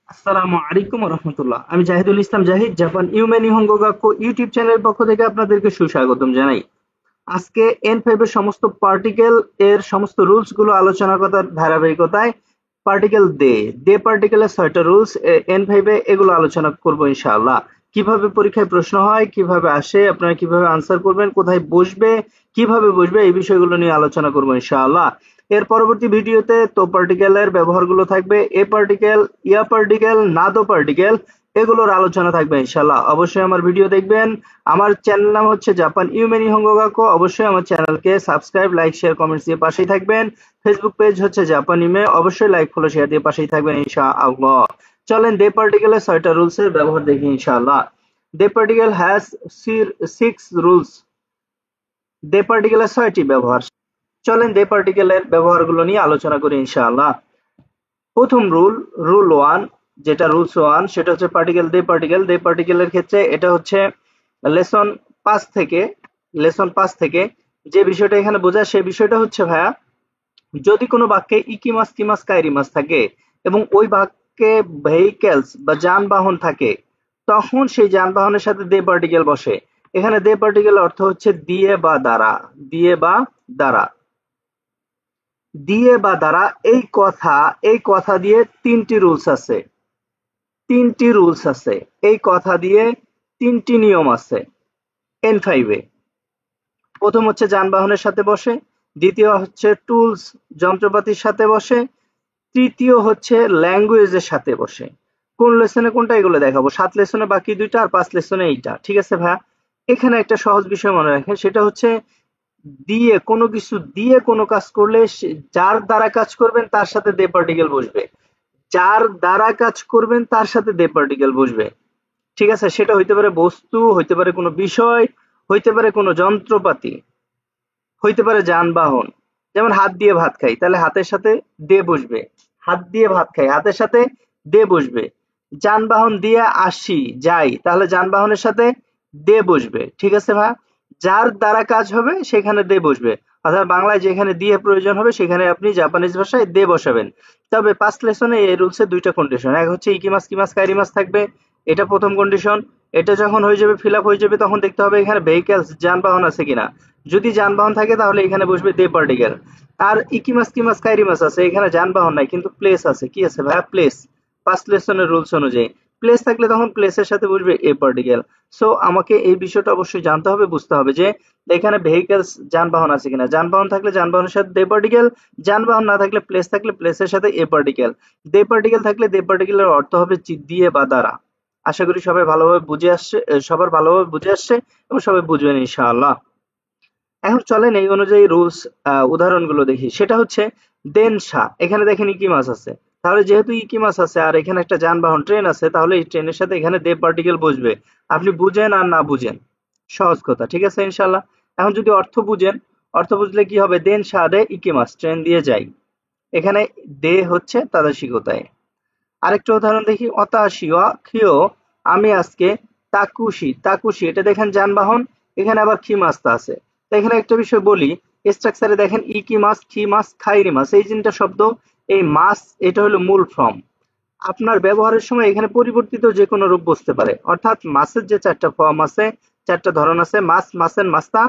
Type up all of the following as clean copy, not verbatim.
আসসালামু আলাইকুম রহমতুল্লাহ। আমি জাহিদুল ইসলাম জাহিদ, জাপান ইউমেন নিহঙ্গো গাক্কো ইউটিউব চ্যানেলের পক্ষ থেকে আপনাদেরকে সুস্বাগতম জানাই। আজকে N5 এর সমস্ত পার্টিকেল এর সমস্ত রুলস গুলো আলোচনা করার ধারাবাহিকতায় পার্টিকেল দে পার্টিকেলের ৬টা রুলস N5 এ এগুলো আলোচনা করব ইনশাআল্লাহ। কিভাবে পরীক্ষায় প্রশ্ন হয়, কিভাবে আসে, আপনারা কিভাবে আনসার করবেন, কোথায় বসবে, কিভাবে বসবে, এই বিষয়গুলো নিয়ে আলোচনা করব ইনশাআল্লাহ। এর পরবর্তী ভিডিওতে তো পার্টিকেলের ব্যবহারগুলো থাকবে, এ পার্টিকেল, ইয়া পার্টিকেল, নাদো পার্টিকেল, এগুলোর আলোচনা থাকবে ইনশাআল্লাহ। অবশ্যই আমার ভিডিও দেখবেন। আমার চ্যানেল নাম হচ্ছে জাপান ইউমেনি হঙ্গগাকো। অবশ্যই আমার চ্যানেলকে সাবস্ক্রাইব, লাইক, শেয়ার, কমেন্টস দিয়ে পাশেই থাকবেন। ফেসবুক পেজ হচ্ছে জাপান ইউমে, অবশ্যই লাইক, ফলো, শেয়ার দিয়ে পাশেই থাকবেন ইনশাআল্লাহ। চলেন দে পার্টিকেলের ৬টা রুলস এর ব্যবহার দেখি ইনশাআল্লাহ। দে পার্টিকেল হ্যাজ 6 রুলস। দে পার্টিকেলের ৬টি ব্যবহার। চলেন দে পার্টিকেলের ব্যবহারগুলো নিয়ে আলোচনা করি ইনশাআল্লাহ। প্রথম রুল 1, যেটা রুলস 1, সেটা হচ্ছে পার্টিকেল দে পার্টিকেলের ক্ষেত্রে এটা হচ্ছে লেসন 5 থেকে লেসন 5 থেকে যে বিষয়টা এখানে বোঝায় সেই বিষয়টা হচ্ছে ভাইয়া, যদি কোনো বাক্যে ইকিমাস, কিমাস, কাইরিমাস থাকে এবং ওই বাক্যে ভেহিকেলস বা যানবাহন থাকে, তখন সেই যানবাহনের সাথে দে পার্টিকেল বসে। এখানে দে পার্টিকেল অর্থ হচ্ছে দিয়ে বা দ্বারা, দিয়ে বা দ্বারা, দিয়ে বা দ্বারা। এই কথা দিয়ে তিনটি রুলস আছে, এই কথা দিয়ে তিনটি নিয়ম আছে N5 এ। প্রথম হচ্ছে যানবাহনের সাথে বসে, দ্বিতীয় হচ্ছে টুলস, যন্ত্রপাতির সাথে বসে, তৃতীয় হচ্ছে ল্যাঙ্গুয়েজের সাথে বসে। কোন লেসনে কোনটা এগুলো দেখাবো। ৭ লেসনে বাকি ২টা আর ৫ লেসনে এইটা, ঠিক আছে ভাইয়া? এখানে একটা সহজ বিষয় মনে রাখেন, সেটা হচ্ছে দিয়ে কোনো কিছু দিয়ে কোনো কাজ করলে যার দ্বারা কাজ করবেন তার সাথে দে পার্টিকেল বসবে, যার দ্বারা কাজ করবেন তার সাথে দে পার্টিকেল বসবে। ঠিক আছে? সেটা হইতে পারে বস্তু, হইতে পারে কোনো বিষয়, হইতে পারে কোনো যন্ত্রপাতি, হইতে পারে যানবাহন। যেমন হাত দিয়ে ভাত খাই, তাহলে হাতের সাথে দে বসবে। হাত দিয়ে ভাত খাই, হাতের সাথে দে বসবে। যানবাহন দিয়ে আসি, যাই, তাহলে যানবাহনের সাথে দে বসবে। ঠিক আছে ভাই? যার দ্বারা কাজ হবে সেখানে দে বসবে। অর্থাৎ বাংলায় যেখানে দিয়ে প্রয়োজন হবে সেখানে আপনি জাপানিজ ভাষায় দে বসাবেন। তবে ৫ লেসনে এই রুলসের ২টা কন্ডিশন। এক হচ্ছে ইকিমাস, কিমাস, কাইরিমাস থাকবে, এটা প্রথম কন্ডিশন। এটা যখন হয়ে যাবে, ফিল আপ হয়ে যাবে, তখন দেখতে হবে এখানে ভেহিকেলস, যানবাহন আছে কিনা। যদি যানবাহন থাকে তাহলে এখানে বসবে দে পার্টিকেল। আর ইকিমাস, কিমাস, কাইরিমাস আছে, এখানে যানবাহন নাই কিন্তু প্লেস আছে। কি আছে ভাইয়া? প্লেস। ফার্স্ট লেসনের রুলস অনুযায়ী প্লেস থাকলে তখন প্লেসের সাথে বসবে এ পার্টিকেল। সো আমাকে এই বিষয়টা অবশ্যই জানতে হবে, বুঝতে হবে যে এখানে ভেহিকেলস, যানবাহন আছে কিনা। যানবাহন থাকলে যানবাহনের সাথে দে পার্টিকেল, যানবাহন না থাকলে প্লেস থাকলে প্লেসের সাথে এ পার্টিকেল। দে পার্টিকেল থাকলে দে পার্টিকেলের অর্থ হবে দিয়ে বা দ্বারা। আশা করি সবাই ভালোভাবে বুঝে আসছে, সবার ভালোভাবে বুঝে আসছে এবং সবাই বুঝবেন ইনশাআল্লাহ। এখন চলেন এই অনুযায়ী রুলস উদাহরণগুলো দেখি। সেটা হচ্ছে দেনশা। এখানে দেখেন ইকিমাস আছে, তাহলে যেহেতু ইকিমাস আছে আর এখানে একটা যানবাহন ট্রেন আছে, তাহলে এই ট্রেনের সাথে এখানে দে পার্টিকেল বসবে। আপনি বুঝেন আর না বুঝেন, সহজ কথা। ঠিক আছে ইনশাল্লাহ? এখন যদি অর্থ বুঝেন, অর্থ বুঝলে কি হবে? দেন দে ইকিমাস, ট্রেন দিয়ে যাই। এখানে দে হচ্ছে তাদাশিকতায়। আরেকটা উদাহরণ দেখি, অতাশিওয়া খিও, আমি আজকে, তাকুশি, তাকুশি এটা দেখেন যানবাহন, এখানে আবার খিমাস্তা আছে। তো এখানে একটা বিষয় বলি, স্ট্রাকচারে দেখেন ইকি মাস, খি মাস, খাইরি মাস, এই তিনটা শব্দ, এই মাস এটা হলো মূল ফর্ম। আপনার ব্যবহারের সময় এখানে পরিবর্তিত যে কোনো রূপ বসতে পারে। অর্থাৎ মাসের যে ৪টা ফর্ম আছে, ৪টা ধরন আছে, মাস, মাসেন, মাস্তা,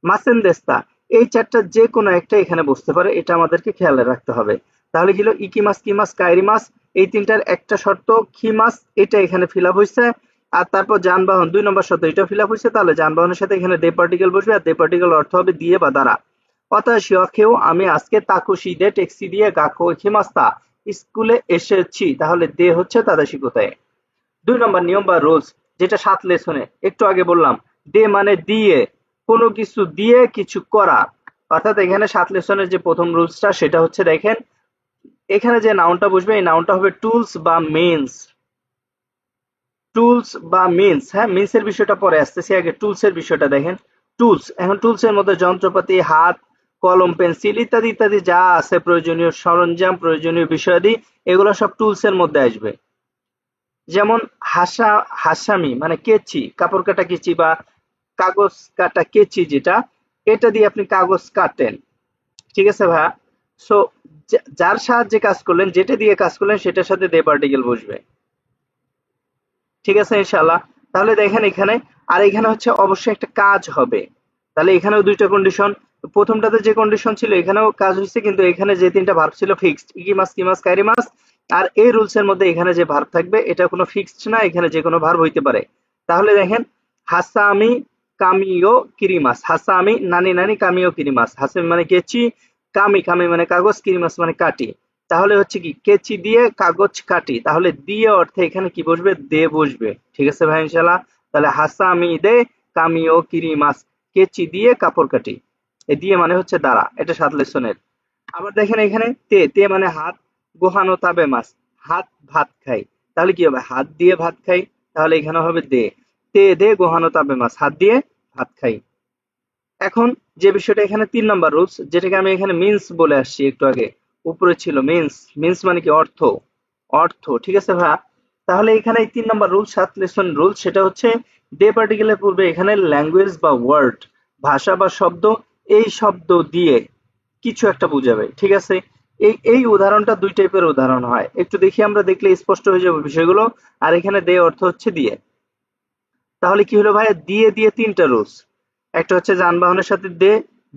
মাসেন দেস্তা, এই ৪টার যে কোনো একটা এখানে বসতে পারে, এটা আমাদেরকে খেয়াল রাখতে হবে। তাহলে কি হলো? ইকি মাস, কি মাস, কাইরি মাস, এই তিনটার একটা শর্ত খি মাস, এটা এখানে ফিল আপ হয়েছে। আর তারপর যানবাহন ২ নম্বর শর্ত, এটা ফিল আপ হয়েছে। তাহলে যানবাহনের সাথে এখানে দে পার্টিকেল বসবে, আর দে পার্টিকেল অর্থ হবে দিয়ে বা দ্বারা। অতাশিয়াকেও, আমি আজকে তাকুশি দে ট্যাক্সি দিয়ে গাকো হিমাস্তা, স্কুলে এসেছি, তাহলে দে হচ্ছে তাদাশিকতায়। ২ নম্বর নিয়ম বা রুলস, যেটা ৭ লেসনে একটু আগে বললাম, দে মানে দিয়ে, কোনো কিছু দিয়ে কিছু করা। অর্থাৎ এখানে ৭ লেসনের যে প্রথম রুলসটা সেটা হচ্ছে, দেখেন এখানে যে নাউনটা বসবে এই নাউনটা হবে টুলস বা মিনস। টুলস বা মিনস, হ্যাঁ, মিনস এর বিষয়টা পরে আসতেছি, আগে টুলস এর বিষয়টা দেখেন। টুলস, এখন টুলস এর মধ্যে যন্ত্রপাতি, হাত, কলম, পেন্সিল ইত্যাদি ইত্যাদি যা আছে, প্রয়োজনীয় সরঞ্জাম, প্রয়োজনীয় বিষয়াদি, এগুলো সব টুলস এর মধ্যে আসবে। যেমন হাসামি মানে কেচি, কাপড় কাটা কেচি বা কাগজ কাটা কেচি, যেটা এটা দিয়ে আপনি কাগজ কাটেন। ঠিক আছে ভাইয়া? সো যার সাহায্যে কাজ করলেন, যেটা দিয়ে কাজ করলেন সেটার সাথে দে পার্টিকেল বসবে। ঠিক আছে ইনশাআল্লাহ। তাহলে দেখেন এখানে, আর এখানে হচ্ছে অবশ্যই একটা কাজ হবে। তাহলে এখানেও দুইটা কন্ডিশন, প্রথমটাতে যে কন্ডিশন ছিল এখানেও কাজ হয়েছে, কিন্তু এখানে যে তিনটা ভার্ব ছিল ফিক্সড, ইকিমাস, কিমাস, কাইরিমাস। আর এই রুলস এর মধ্যে এখানে যে ভার্ব থাকবে এটা কোনো ফিক্সড না, এখানে যে কোনো ভার্ব হইতে পারে। তাহলে দেখেন হাসামি কামিও কিরিমাস, হাসামি নানি নানি কামিও কিরিমাস, হাসামি মানে কেচি, কামি কামি মানে কাগজ, কিরিমাস মানে কাটি। তাহলে হচ্ছে কি কেচি দিয়ে কাগজ কাটি, তাহলে দিয়ে অর্থে এখানে কি বসবে, দে বসবে। ঠিক আছে ভাই ইনশাআল্লাহ। তাহলে হাসামি দে কামিও কিরিমাস, কেচি দিয়ে কাপড় কাটি। এই দিয়ে মানে হচ্ছে দ্বারা, এটা 7 লেসনের। আবার দেখেন এখানে তে, তে মানে হাত, গোহানো তাবে মাছ, হাত ভাত খাই। তাহলে কি হবে, হাত দিয়ে ভাত খাই, তাহলে এখানে হবে দে, তে দে গোহানো তাবে মাছ, হাত দিয়ে ভাত খাই। এখন যে বিষয়টা এখানে 3 নম্বর রুলস, যেটাকে আমি এখানে মিন্স বলে আসছি একটু আগে, উপরে ছিল মিন্স, মিন্স মানে কি অর্থ, অর্থ। ঠিক আছে ভাইয়া। তাহলে এখানে এই 3 নম্বর রুল, 7 লেসন রুল, সেটা হচ্ছে দে পার্টিকেলের পূর্বে এখানে ল্যাঙ্গুয়েজ বা ওয়ার্ড, ভাষা বা শব্দ, এই শব্দ দিয়ে কিছু একটা বুঝাবে। ঠিক আছে। এই এই উদাহরণটা 2 টাইপের উদাহরণ হয়, একটু দেখি আমরা, দেখলে স্পষ্ট হয়ে যাবে বিষয়গুলো। আর এখানে দে অর্থ হচ্ছে দিয়ে। তাহলে কি হলো ভাই, দিয়ে দিয়ে 3টা রুলস। একটা হচ্ছে যানবাহনের সাথে দে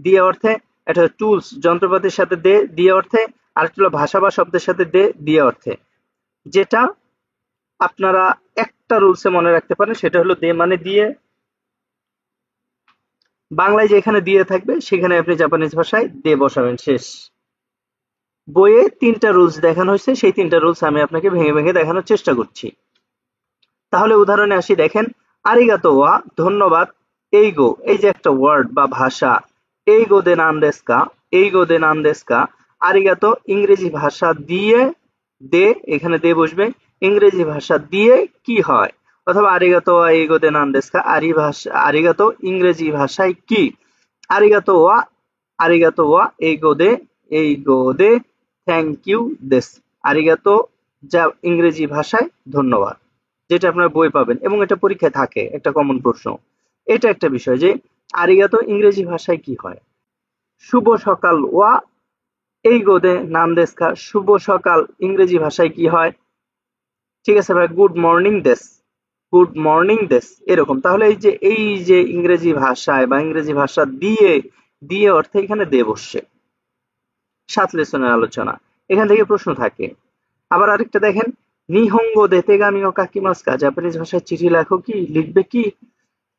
দিয়ে অর্থে, একটা হচ্ছে টুলস যন্ত্রপাতির সাথে দে দিয়ে অর্থে, আর একটা হলো ভাষা বা শব্দের সাথে দে দিয়ে অর্থে। যেটা আপনারা একটা রুলসে মনে রাখতে পারেন সেটা হলো দে মানে দিয়ে, বাংলায় যেখানে দিয়ে থাকবে সেখানে আপনি জাপানিজ ভাষায় দে বসাবেন, শেষ। বইয়ে 3টা রুলস দেখানো হয়েছে, সেই 3টা রুলস আমি আপনাকে ভেঙে ভেঙে দেখানোর চেষ্টা করছি। তাহলে উদাহরণে আসি, দেখেন আরিগাতো ওয়া ধন্যবাদ, এইগো এই যে একটা ওয়ার্ড বা ভাষা, এইগো দে নান দেস কা, এইগো দে নান দেস কা। আরিগাতো ইংরেজি ভাষা দিয়ে, দে এখানে দে বসবে, ইংরেজি ভাষা দিয়ে কি হয়, অথবা আরিগাতো ওয়া এইগো দে নান দেস কা, আরিগাতো ইংরেজি ভাষায় কি, আরিগাতো ওয়া, আরিগাতো ওয়া এইগো দে থ্যাংক ইউ দেস। আরিগাতো যা ইংরেজি ভাষায় ধন্যবাদ, যেটা আপনার বই পাবেন এবং এটা পরীক্ষায় থাকে, একটা কমন প্রশ্ন। এটা একটা বিষয় যে আরিগাতো ইংরেজি ভাষায় কি হয়। শুভ সকাল ওয়া এই গোদে নাম দেশকা, শুভ সকাল ইংরেজি ভাষায় কি হয়। ঠিক আছে ভাই, গুড মর্নিং দেশ, গুড মর্নিং দেশ, এরকম। তাহলে এই যে ইংরেজি ভাষায় বা ইংরেজি ভাষা দিয়ে, দিয়ে অর্থে এখানে দে বসছে। 7 লেসনের আলোচনা, এখান থেকে প্রশ্ন থাকে। আবার আরেকটা দেখেন, নিহঙ্গো দেতেগামি ও কাকিমাস্কা, জাপানিজ ভাষায় চিঠি লেখো কি, লিখবে কি।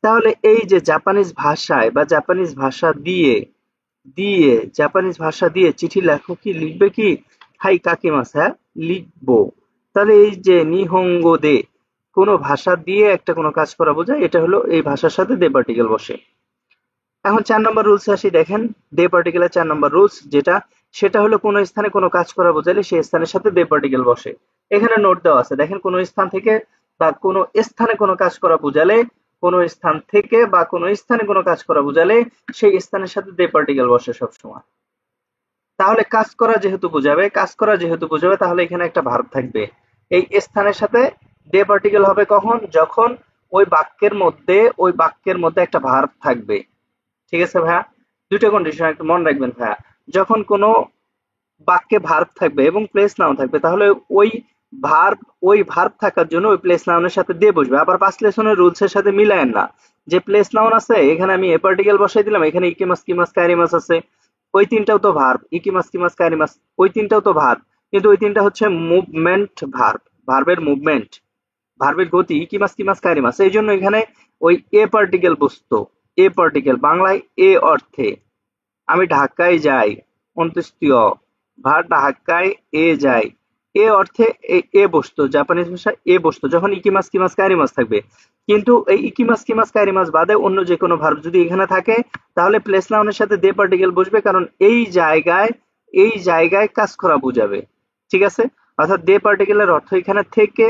তাহলে এই যে জাপানিজ ভাষায় বা জাপানিজ ভাষা দিয়ে, দিয়ে জাপানিজ ভাষা দিয়ে চিঠি লেখো কি, লিখবে কি, হাই কাকিমাস, হ্যাঁ লিখবো। তাহলে এই যে নিহঙ্গো দে, কোনো ভাষা দিয়ে একটা কোনো কাজ করা বোঝায়, এটা হলো এই ভাষার সাথে দে পার্টিকেল বসে। এখন 4 নম্বর রুলস আসি, দেখেন দে পার্টিকেলের 4 নম্বর রুলস যেটা, সেটা হলো কোনো স্থানে কোনো কাজ করা বোঝালে সেই স্থানের সাথে দে পার্টিকেল বসে। এখানে নোট দেওয়া আছে, দেখেন কোনো স্থান থেকে বা কোনো স্থানে কোনো কাজ করা বোঝালে, কোনো স্থান থেকে বা কোনো স্থানে কোনো কাজ করা বোঝালে সেই স্থানের সাথে দে পার্টিকেল বসে সবসময়। তাহলে কাজ করা যেহেতু বোঝাবে, কাজ করা যেহেতু বোঝাবে, তাহলে এখানে একটা ভার্ব থাকবে। এই স্থানের সাথে দে পার্টিকেল হবে কখন, যখন ওই বাক্যের মধ্যে একটা ভার্ব থাকবে। ঠিক আছে ভাইয়া, 2টা কন্ডিশন একটু মনে রাখবেন ভাইয়া। যখন কোনো বাক্যে ভার্ব থাকবে এবং প্লেস নাউন থাকবে, তাহলে ওই ভার্ব, ওই ভার্ব থাকার জন্য ওই প্লেস নাউনের সাথে দিয়ে বসবে। আবার 5 লেসনের রুলস এর সাথে মিলায়েন না, যে প্লেস নাউন আছে এখানে আমি এ পার্টিকেল বসাই দিলাম, এখানে ইকিমাস কিমাস কাইরিমাস আছে, ওই 3টাও তো ভার্ব, ইকিমাস কিমাস কাইরিমাস, ওই 3টাও তো ভার্ব, কিন্তু ওই 3টা হচ্ছে মুভমেন্ট ভার্ব, ভার্বের মুভমেন্ট, ভার্বের গতি, ইকিমাস কিমাস কাইরিমাস। এই জন্য এখানে ওই এ পার্টিকেল বসতো, এ পার্টিকেল বাংলায় এ অর্থে, আমি ঢাকায় যাই, অন্ত্যেষ্টিয়, ঢাকায় এ যাই, এ অর্থে এ বসতো, জাপানিজ ভাষায় এ বসতো যখন ইকিমাস কিমাস কাইরিমাস থাকবে। কিন্তু এই ইকিমাস কিমাস কাইরিমাস বাদে অন্য যে কোনো ভার্ব যদি এখানে থাকে, তাহলে প্লেস নাউনের সাথে দে পার্টিকেল বসবে, কারণ এই জায়গায় কাজ করা বোঝাবে। ঠিক আছে। অর্থাৎ দে পার্টিকেলের অর্থ এখানে থেকে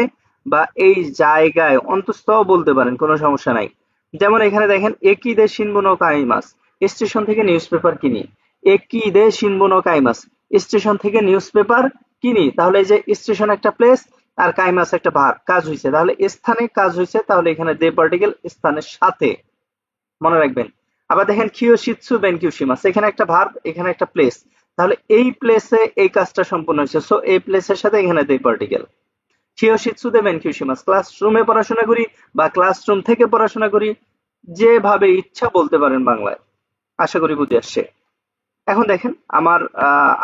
বা এই জায়গায়, অন্তঃস্থ বলতে পারেন, কোনো সমস্যা নাই। যেমন এখানে দেখেন একই দে শিনবুনো কাইমাস, স্টেশন থেকে নিউজ পেপার কিনি। একই দে শিনবুনো কাইমাস, স্টেশন থেকে নিউজ পেপার কিনি। তাহলে এই যে স্টেশন একটা প্লেস আর কাইমাস একটা ভার্ব, কাজ হয়েছে, তাহলে স্থানে কাজ হয়েছে, তাহলে এখানে দে পার্টিকেল স্থানের সাথে, মনে রাখবেন। আবার দেখেন কিয়োশিৎসু বেনকিউশিমাস, এখানে একটা ভার্ব, এখানে একটা প্লেস, তাহলে এই প্লেসে এই কাজটা সম্পূর্ণ হয়েছে, সো এই প্লেসের সাথে এখানে দেই পার্টিকেল। শিওশিৎসুদে বেনকিউশিমাস, ক্লাসরুমে পড়াশোনা করি বা ক্লাসরুম থেকে পড়াশোনা করি, যেভাবে ইচ্ছা বলতে পারেন বাংলায়। আশা করি বুঝে আসছে। এখন দেখেন আমার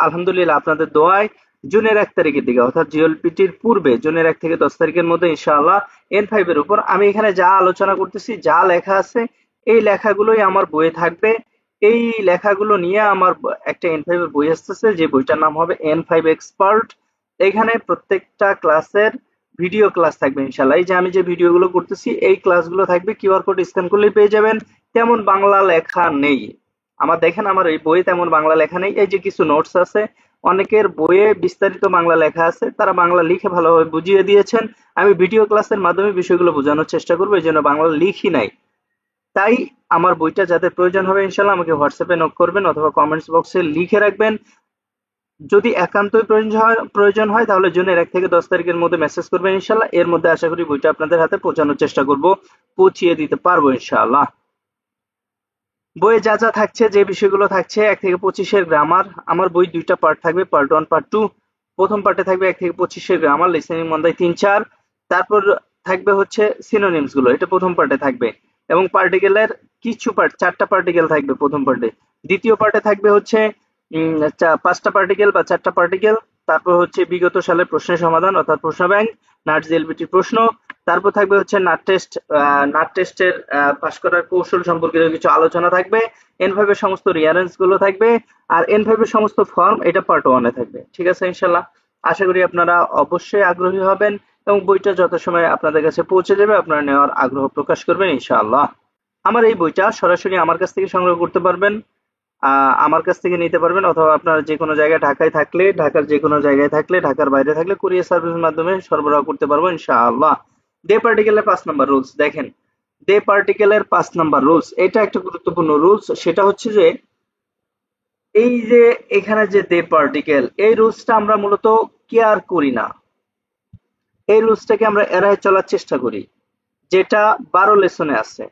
আলহামদুলিল্লাহ আপনাদের দোয়ায় জুনের 1 তারিখের দিকে অর্থাৎ জিএলপিটির পূর্বে জুনের 1 থেকে 10 তারিখের মধ্যে ইনশাআল্লাহ N5 এর উপর আমি এখানে যা আলোচনা করতেছি, যা লেখা আছে, এই লেখাগুলোই আমার বইয়ে থাকবে। এই লেখাগুলো নিয়ে আমার একটা N5 এর বই আসতেছে, যে বইটার নাম হবে N5 এক্সপার্ট। এখানে প্রত্যেকটা ক্লাসের ভিডিও ক্লাস থাকবে ইনশাআল্লাহ। এই যে আমি যে ভিডিওগুলো করতেছি এই ক্লাসগুলো থাকবে, কিউআর কোড স্ক্যান করলেই পেয়ে যাবেন। তেমন বাংলা লেখা নেই আমার, দেখেন আমার এই বইয়ে তেমন বাংলা লেখা নেই। এই যে কিছু নোটস আছে, অনেকের বইয়ে বিস্তারিত বাংলা লেখা আছে, তারা বাংলা লিখে ভালোভাবে বুঝিয়ে দিয়েছেন। আমি ভিডিও ক্লাসের মাধ্যমে বিষয়গুলো বোঝানোর চেষ্টা করবো, এই জন্য বাংলা লিখি নাই। তাই আমার বইটা যাদের প্রয়োজন হবে ইনশাল্লাহ আমাকে হোয়াটসঅ্যাপে নক করবেন অথবা কমেন্টস বক্সে লিখে রাখবেন। যদি একান্তই প্রয়োজন হয় তাহলে জুনের 1 থেকে 10 তারিখের মধ্যে মেসেজ করবেন ইনশাল্লাহ। এর মধ্যে আশা করি বইটা আপনাদের হাতে পৌঁছানোর চেষ্টা করব, পৌঁছিয়ে দিতে পারবো ইনশাআল্লাহ। বইয়ে যা যা থাকছে, যে বিষয়গুলো থাকছে, 1 থেকে 25-এর গ্রামার। আমার বই দুইটা পার্ট থাকবে, পার্ট 1 পার্ট 2। প্রথম পার্টে থাকবে 1 থেকে 25-এর গ্রামার, লিসেনিং মন্দাই 3-4। তারপর থাকবে হচ্ছে সিনোনিমস গুলো, এটা প্রথম পার্টে থাকবে। এবং পার্টিকেলের কিছু পার্ট, 4টা পার্টিকেল থাকবে প্রথম পার্টে। দ্বিতীয় পার্টে থাকবে হচ্ছে 5টা পার্টিকেল বা 4টা পার্টিকেল। তারপর হচ্ছে বিগত সালের প্রশ্নের সমাধান অর্থাৎ প্রশ্ন ব্যাংক, নাট জিএলপিটি প্রশ্ন। তারপর থাকবে হচ্ছে নাট টেস্টের পাশ করার কৌশল সম্পর্কিত কিছু আলোচনা থাকবে। N5 এর সমস্ত রিয়ারেন্স গুলো থাকবে। আর N5 এর সমস্ত ফর্ম এটা পার্ট 1 এ থাকবে। ঠিক আছে ইনশাআল্লাহ। আশা করি আপনারা অবশ্যই আগ্রহী হবেন এবং বইটা যথাসময়ে আপনাদের কাছে পৌঁছে যাবে, আপনারা নেওয়ার আগ্রহ প্রকাশ করবেন ইনশাআল্লাহ। আমার এই বইটা সরাসরি আমার কাছ থেকে সংগ্রহ করতে পারবেন, আমার কাছ থেকে নিতে পারবেন, অথবা আপনার যে কোনো জায়গায় ঢাকায় থাকলে, ঢাকার যে কোনো জায়গায় থাকলে, ঢাকার বাইরে থাকলে কুরিয়ার সার্ভিসের মাধ্যমে সরবরাহ করতে পারবো ইনশাআল্লাহ। দে পার্টিকেলের 5 নাম্বার রুলস দেখেন। দে পার্টিকেলের 5 নাম্বার রুলস, এটা একটা গুরুত্বপূর্ণ রুলস। সেটা হচ্ছে যে এই যে এখানে যে দে পার্টিকেল, এই রুলসটা আমরা মূলত কেয়ার করি না। এই রুলসটাকে আমরা এড়ায় চলার চেষ্টা করি, যেটা 12 লেসনে আছে।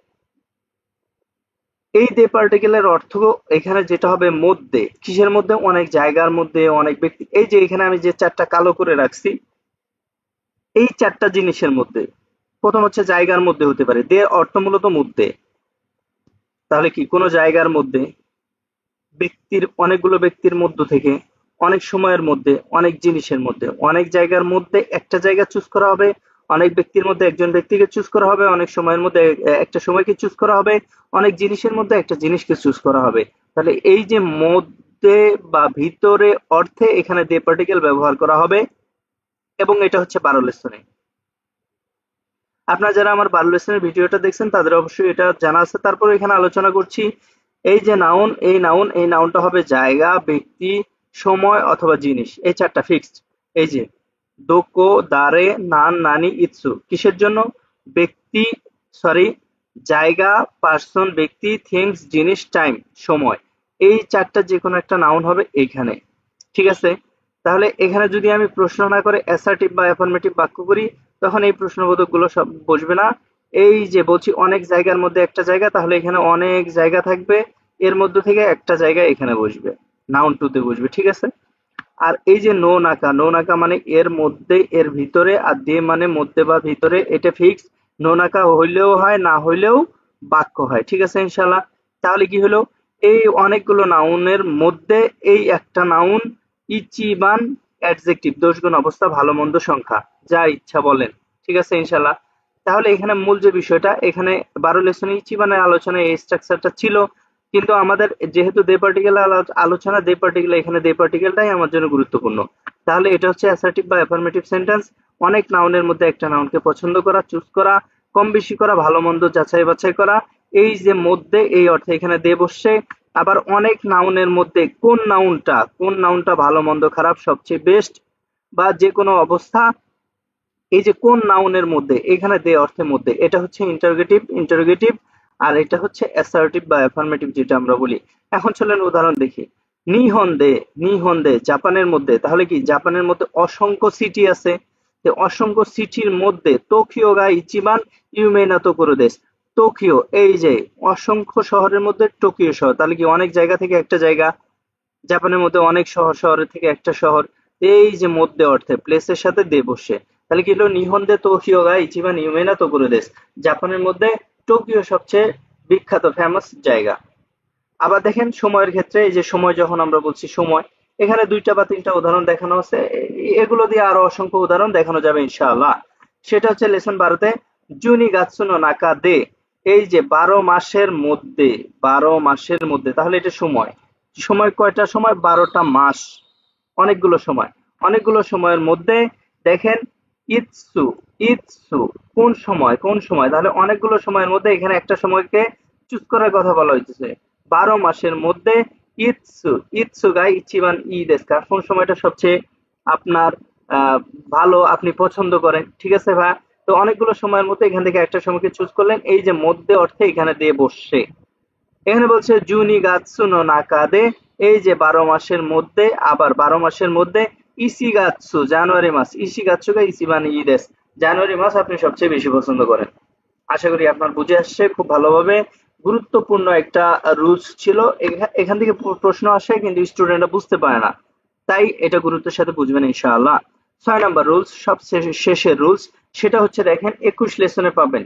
এই দে পার্টিকেলের অর্থ এখানে যেটা হবে মধ্যে, কিসের মধ্যে? অনেক জায়গার মধ্যে, অনেক ব্যক্তি। এই যে এখানে আমি যে 4টা কালো করে রাখছি, এই 4টা জিনিসের মধ্যে। প্রথম হচ্ছে জায়গার মধ্যে হতে পারে, দে অর্থ মূলত মধ্যে। তাহলে কি কোনো জায়গার মধ্যে, ব্যক্তির, অনেকগুলো ব্যক্তির মধ্য থেকে, অনেক সময়ের মধ্যে, অনেক জিনিসের মধ্যে। অনেক জায়গার মধ্যে একটা জায়গা চুজ করা হবে, অনেক ব্যক্তির মধ্যে একজন ব্যক্তিকে চুজ করা হবে, অনেক সময়ের মধ্যে একটা সময়কে চুজ করা হবে, অনেক জিনিসের মধ্যে একটা জিনিসকে চুজ করা হবে। তাহলে এই যে মধ্যে বা ভিতরে অর্থে এখানে দে পার্টিকেল ব্যবহার করা হবে, এবং এটা হচ্ছে 12 লেসনে। আপনারা যারা আমার 12 লেসনের ভিডিওটা দেখছেন তাদের অবশ্যই এটা জানা আছে। তারপর এখানে আলোচনা করছি এই যে নাউন, এই নাউনটা হবে জায়গা, ব্যক্তি, সময় অথবা জিনিস। এই 4টা ফিক্সড। এই যে দোকো, দারে, নান, নানি, ইৎসু কিসের জন্য? ব্যক্তি, সরি, জায়গা, পার্সন, ব্যক্তি, থিংস, জিনিস, টাইম, সময়। এই 4টা যে কোনো একটা নাউন হবে এখানে। ঠিক আছে? তাহলে এখানে যদি আমি প্রশ্ন না করে অ্যাসার্টিভ বা অ্যাফার্মেটিভ বাক্য করি, তখন এই প্রশ্নবোধক গুলো সব বসবে না। এই যে বলছি অনেক জায়গার মধ্যে একটা জায়গা, তাহলে এখানে অনেক জায়গা থাকবে, এর মধ্যে থেকে একটা জায়গা এখানে বসবে, নাউন টুতে বসবে। ঠিক আছে? আর এই যে নো নাকা, নো নাকা মানে এর মধ্যে, এর ভিতরে, আর দে মানে মধ্যে বা ভিতরে, এটা ফিক্স। নো নাকা হইলেও হয়, না হইলেও বাক্য হয়। ঠিক আছে ইনশাল্লাহ। তাহলে কি হলো? এই অনেকগুলো নাউনের মধ্যে এই একটা নাউন, ইচিবান অ্যাডজেক্টিভ, দোষগুণ অবস্থা, ভালো মন্দ সংখ্যা, যা ইচ্ছা বলেন। ঠিক আছে ইনশাল্লাহ। তাহলে এখানে মূল যে বিষয়টা, এখানে 12 লেসনে ইচিবানের আলোচনায় এই স্ট্রাকচারটা ছিল, কিন্তু আমাদের যেহেতু দে পার্টিকেল আলোচনা, দে পার্টিকেল, এখানে দে পার্টিকেলটাই আমার জন্য গুরুত্বপূর্ণ। তাহলে এটা হচ্ছে অ্যাসার্টিভ বা অ্যাফার্মেটিভ সেন্টেন্স। অনেক নাউনের মধ্যে একটা নাউনকে পছন্দ করা, চুজ করা, কম বেশি করা, ভালো মন্দ যাচাই বাছাই করা। এই যে মধ্যে, এই অর্থে এখানে দে বসছে। আবার অনেক নাউনের মধ্যে কোন নাউনটা ভালো মন্দ খারাপ, সবচেয়ে বেস্ট বা যে কোনো অবস্থা, এই যে কোন নাউনের মধ্যে, এখানে দে অর্থের মধ্যে, এটা হচ্ছে ইন্টারোগেটিভ। আর এটা হচ্ছে অ্যাসার্টিভ বা অ্যাফার্মেটিভ যেটা আমরা বলি। এখন চলেন উদাহরণ দেখি। নিহন্দে জাপানের মধ্যে, তাহলে কি জাপানের মধ্যে অসংখ্য সিটি আছে। অসংখ্য সিটির মধ্যে টোকিও গা ইচিবান ইউমে না তোকোরো দেশ। টোকিও, এই যে অসংখ্য শহরের মধ্যে টোকিও শহর, তাহলে কি অনেক জায়গা থেকে একটা জায়গা। জাপানের মধ্যে অনেক শহর, শহরের থেকে একটা শহর, এই যে মধ্যে অর্থে প্লেসের সাথে দে বসে, তাহলে কি হলো নিহন দে টোকিও গা ইচিবান ইউমেনা তোকুরো দেশ। জাপানের মধ্যে টোকিও সবচেয়ে বিখ্যাত ফেমাস জায়গা। আবার দেখেন সময়ের ক্ষেত্রে, এই যে সময় যখন আমরা বলছি সময়, এখানে ২টা বা ৩টা উদাহরণ দেখানো আছে। এগুলো দিয়ে আরো অসংখ্য উদাহরণ দেখানো যাবে ইনশাআল্লাহ। সেটা হচ্ছে লেসন ১২ তে জুনি গাতসুনো নাকা দে, এই যে ১২ মাসের মধ্যে, ১২ মাসের মধ্যে, তাহলে এটা সময়। সময় কয়টা সময়? ১২টা মাস, অনেকগুলো সময়। অনেকগুলো সময়ের মধ্যে দেখেন ইৎসু, ইৎসু কোন সময়, কোন সময়, তাহলে অনেকগুলো সময়ের মধ্যে এখানে একটা সময়কে চুজ করার কথা বলা হয়েছে। ১২ মাসের মধ্যে ইৎসু, ইৎসু গাই ইচিবান ই দেস্কা, কোন সময়টা সবচেয়ে আপনার আহ, ভালো, আপনি পছন্দ করেন। ঠিক আছে ভাই? তো অনেকগুলো সময়ের মধ্যে এখান থেকে একটা সময়কে চুজ করলেন, এই যে মধ্যে অর্থে এখানে দিয়ে বসছে। এখানে বলছে জুনি গাতসুনো নাকাদে, এই যে ১২ মাসের মধ্যে, আবার ১২ মাসের মধ্যে ইসিগাতসু জানুয়ারি মাস, ইসিগাতসুগা ইসিবান ইদেস, জানুয়ারি মাস আপনি সবচেয়ে বেশি পছন্দ করেন। আশা করি আপনার বুঝে আসছে খুব ভালোভাবে। গুরুত্বপূর্ণ একটা রুলস ছিল, এখান থেকে প্রশ্ন আসে কিন্তু স্টুডেন্টরা বুঝতে পারে না, তাই এটা গুরুত্বের সাথে বুঝবেন ইনশাআল্লাহ। ৬ নম্বর রুলস, সব শেষের রুলস, সেটা হচ্ছে দেখেন ২১ লেসনে পাবেন।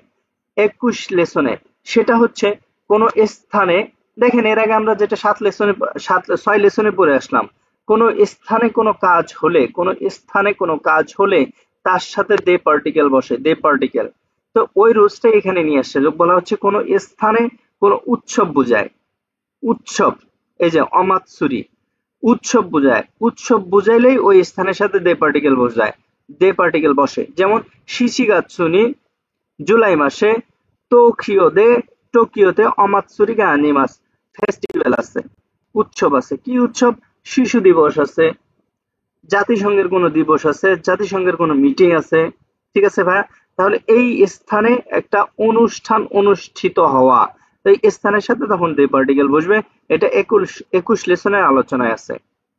২১ লেসনে সেটা হচ্ছে কোন স্থানে, দেখেন এর আগে আমরা যেটা ৬ লেসনে পড়ে আসলাম, কোন স্থানে কোন কাজ হলে, কোন স্থানে কোন কাজ হলে তার সাথে দে পার্টিকেল বসে, দে পার্টিকেল। তো ওই রুলসটা এখানে নিয়ে আসছে, বলা হচ্ছে কোন স্থানে কোন উৎসব বোঝায়, উৎসব, এই যে অমাতসুরি, উৎসব বোঝায়, উৎসব বুঝাইলেই ওই স্থানের সাথে দে পার্টিকেল বোঝায়, দে পার্টিকেল বসে। যেমন শিশিগাতসুনি জুলাই মাসে, টোকিওতে, টোকিওতে অমাতসুরি গা আনিমাস, ফেস্টিভ্যাল আছে, উৎসব আছে। কি উৎসব? শিশু দিবস আছে, জাতিসংঘের কোনো দিবস আছে, জাতিসংঘের কোনো মিটিং আছে। ঠিক আছে ভাইয়া? তাহলে এই স্থানে একটা অনুষ্ঠান অনুষ্ঠিত হওয়া, এই স্থানের সাথে তখন দে পার্টিকেল বসবে। এটা ২১ লেসনের আলোচনায় আছে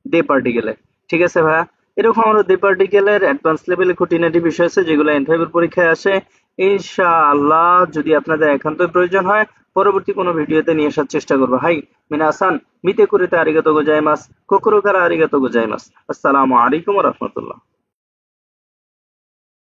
দে পার্টিকেলের। ঠিক আছে ভাইয়া? এরকম আরো দে পার্টিকেলের অ্যাডভান্স লেভেলের খুঁটিনাটি বিষয় আছে যেগুলো N5 এর পরীক্ষায় আসে। ইনশাআল্লাহ যদি আপনাদের একান্তই প্রয়োজন হয়, পরবর্তী কোনো ভিডিওতে নিয়ে আসার চেষ্টা করবো। হাই মিনাসান মিতে কুরিতে আরিগাতো গোজাইমাস, কোকোরো কারা আরিগাতো গোজাইমাস। আসসালামু আলাইকুম ওয়া রাহমাতুল্লাহ।